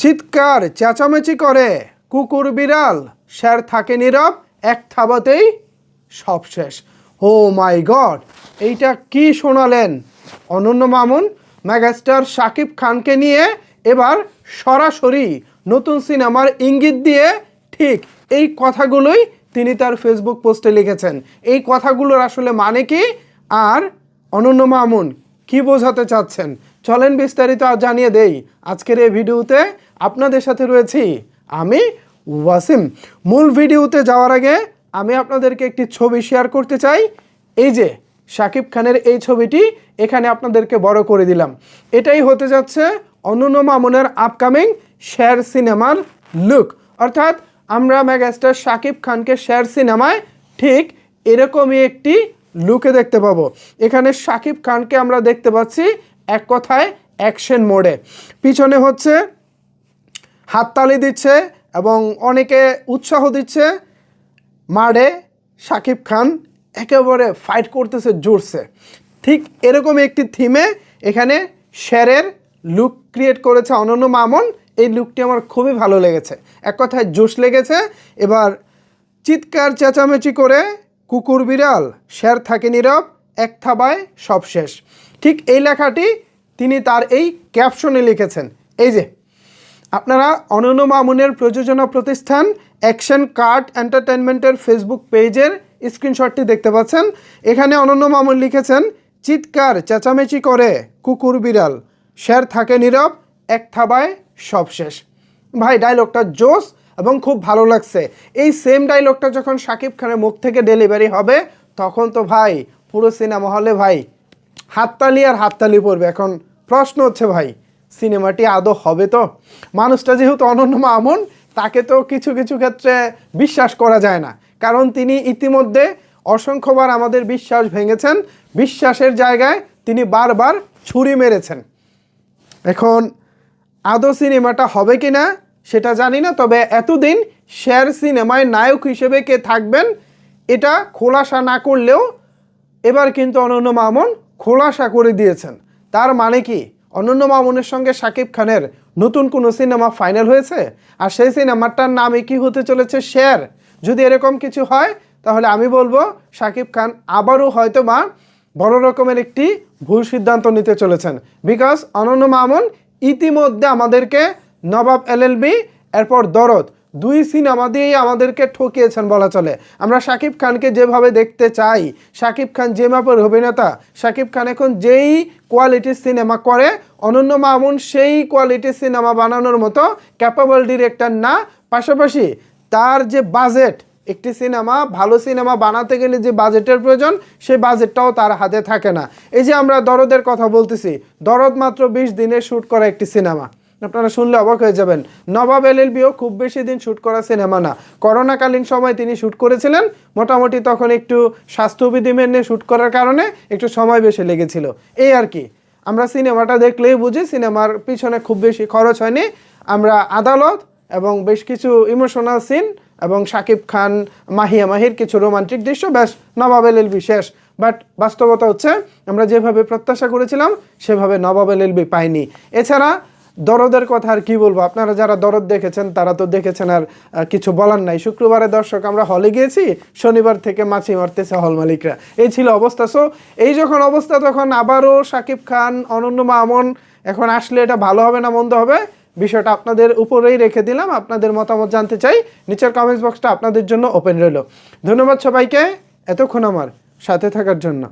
চিৎকার চেঁচামেচি করে কুকুর বিড়াল, শের থাকে নীরব, এক থাবাতেই সব শেষ। ও মাই গড, এইটা কি শোনালেন অনন্য মামুন? মেগাস্টার শাকিব খানকে নিয়ে এবার সরাসরি নতুন সিনেমার ইঙ্গিত দিয়ে ঠিক এই কথাগুলোই তিনি তার ফেসবুক পোস্টে লিখেছেন। এই কথাগুলোর আসলে মানে কি, আর অনন্য মামুন কি বোঝাতে চাচ্ছেন, চলেন বিস্তারিত জানিয়ে দেই আজকের এই ভিডিওতে। আপনাদের সাথে রয়েছি আমি ওয়াসিম। মূল ভিডিওতে যাওয়ার আগে আমি আপনাদেরকে একটি ছবি শেয়ার করতে চাই। এই যে শাকিব খানের এই ছবিটি এখানে আপনাদেরকে বড় করে দিলাম। এটাই হতে যাচ্ছে অনন্য মামুনের আপকামিং শের সিনেমার লুক। অর্থাৎ আমরা মেগাস্টার শাকিব খানকে শের সিনেমায় ঠিক এরকমই একটি লুকে দেখতে পাবো। এখানে শাকিব খানকে আমরা দেখতে পাচ্ছি এক কথায় অ্যাকশন মোডে। পিছনে হচ্ছে হাততালি দিচ্ছে এবং অনেকে উৎসাহ দিচ্ছে। মাঠে শাকিব খান একেবারে ফাইট করতেছে জোরসে। ঠিক এরকম একটি থিমে এখানে শেরের লুক ক্রিয়েট করেছে অনন্য মামুন। এই লুকটি আমার খুবই ভালো লেগেছে, এক কথায় জোশ লেগেছে। এবার চিৎকার চেঁচামেচি করে কুকুর বিড়াল, শের থাকে নীরব, এক থাবায় সব শেষ। ঠিক এই লেখাটি তিনি তার এই ক্যাপশনে লিখেছেন। এই যে আপনারা অনন্য মামুনের প্রযোজনা প্রতিষ্ঠান অ্যাকশন কার্ট এন্টারটেনমেন্টের ফেসবুক পেজের স্ক্রিনশটটি দেখতে পাচ্ছেন। এখানে অনন্য মামুন লিখেছেন, চিৎকার চেঁচামেচি করে কুকুর বিড়াল, শের থাকে নীরব, এক থাবায় সব শেষ। ভাই ডায়লগটা জোস এবং খুব ভালো লাগছে। এই সেম ডায়লগটা যখন শাকিব খানের মুখ থেকে ডেলিভারি হবে তখন তো ভাই পুরো সিনেমা হলে ভাই হাততালি আর হাততালি পড়বে। এখন প্রশ্ন হচ্ছে ভাই সিনেমাটি আদৌ হবে তো? মানুষটা যেহেতু অনন্য মামুন, তাকে তো কিছু কিছু ক্ষেত্রে বিশ্বাস করা যায় না, কারণ তিনি ইতিমধ্যে অসংখ্যবার আমাদের বিশ্বাস ভেঙেছেন। বিশ্বাসের জায়গায় তিনি বারবার ছুরি মেরেছেন। এখন আদৌ সিনেমাটা হবে কি না সেটা জানি না, তবে এতদিন শের সিনেমায় নায়ক হিসেবে কে থাকবেন এটা খোলাসা না করলেও এবার কিন্তু অনন্য মামুন খোলাসা করে দিয়েছেন। তার মানে কি অনন্য মামুনের সঙ্গে শাকিব খানের নতুন কোনো সিনেমা ফাইনাল হয়েছে, আর সেই সিনেমাটার নামে কি হতে চলেছে শের। যদি এরকম কিছু হয় তাহলে আমি বলবো শাকিব খান আবারও হয়তো বা বড় রকমের একটি ভুল সিদ্ধান্ত নিতে চলেছেন। বিকজ অনন্য মামুন ইতিমধ্যে আমাদেরকে নবাব এলএলবি এরপর দরদ দুই সিনেমা দিয়েই আমাদেরকে ঠকিয়েছেন বলা চলে। আমরা শাকিব খানকে যেভাবে দেখতে চাই, শাকিব খান যে মাপের অভিনেতা, শাকিব খান এখন যেই কোয়ালিটির সিনেমা করে, অনন্য মামুন সেই কোয়ালিটির সিনেমা বানানোর মতো ক্যাপাবল ডিরেক্টর না। পাশাপাশি তার যে বাজেট, একটি সিনেমা ভালো সিনেমা বানাতে গেলে যে বাজেটের প্রয়োজন সেই বাজেটটাও তার হাতে থাকে না। এই যে আমরা দরদের কথা বলতেছি, দরদ মাত্র 20 দিনে শ্যুট করা একটি সিনেমা, আপনারা শুনলে অবাক হয়ে যাবেন। নবাব এলএলবিও খুব বেশি দিন শ্যুট করা সিনেমা না। করোনাকালীন সময় তিনি শ্যুট করেছিলেন, মোটামুটি তখন একটু স্বাস্থ্যবিধি মেনে শ্যুট করার কারণে একটু সময় বেশি লেগেছিল, এই আর কি। আমরা সিনেমাটা দেখলেই বুঝি সিনেমার পিছনে খুব বেশি খরচ হয়নি। আমরা আদালত এবং বেশ কিছু ইমোশনাল সিন এবং শাকিব খান মাহিয়া মাহির কিছু রোমান্টিক দৃশ্য, ব্যাস নবাব এলএলবি শেষ। বাট বাস্তবতা হচ্ছে আমরা যেভাবে প্রত্যাশা করেছিলাম সেভাবে নবাব এলএলবি পাইনি। এছাড়া দরদের কথা আর কি বলবো, আপনারা যারা দরদ দেখেছেন তারা তো দেখেছেন, আর কিছু বলার নাই। শুক্রবারে দর্শক আমরা হলে গিয়েছি, শনিবার থেকে মাছি মারতেছে হল মালিকরা, এই ছিল অবস্থা। সো এই যখন অবস্থা তখন আবারও শাকিব খান অনন্য মামুন এখন আসলে এটা ভালো হবে না মন্দ হবে, বিষয়টা আপনাদের উপরেই রেখে দিলাম। আপনাদের মতামত জানতে চাই, নিচের কমেন্টস বক্সটা আপনাদের জন্য ওপেন রইল। ধন্যবাদ সবাইকে এতক্ষণ আমার সাথে থাকার জন্য।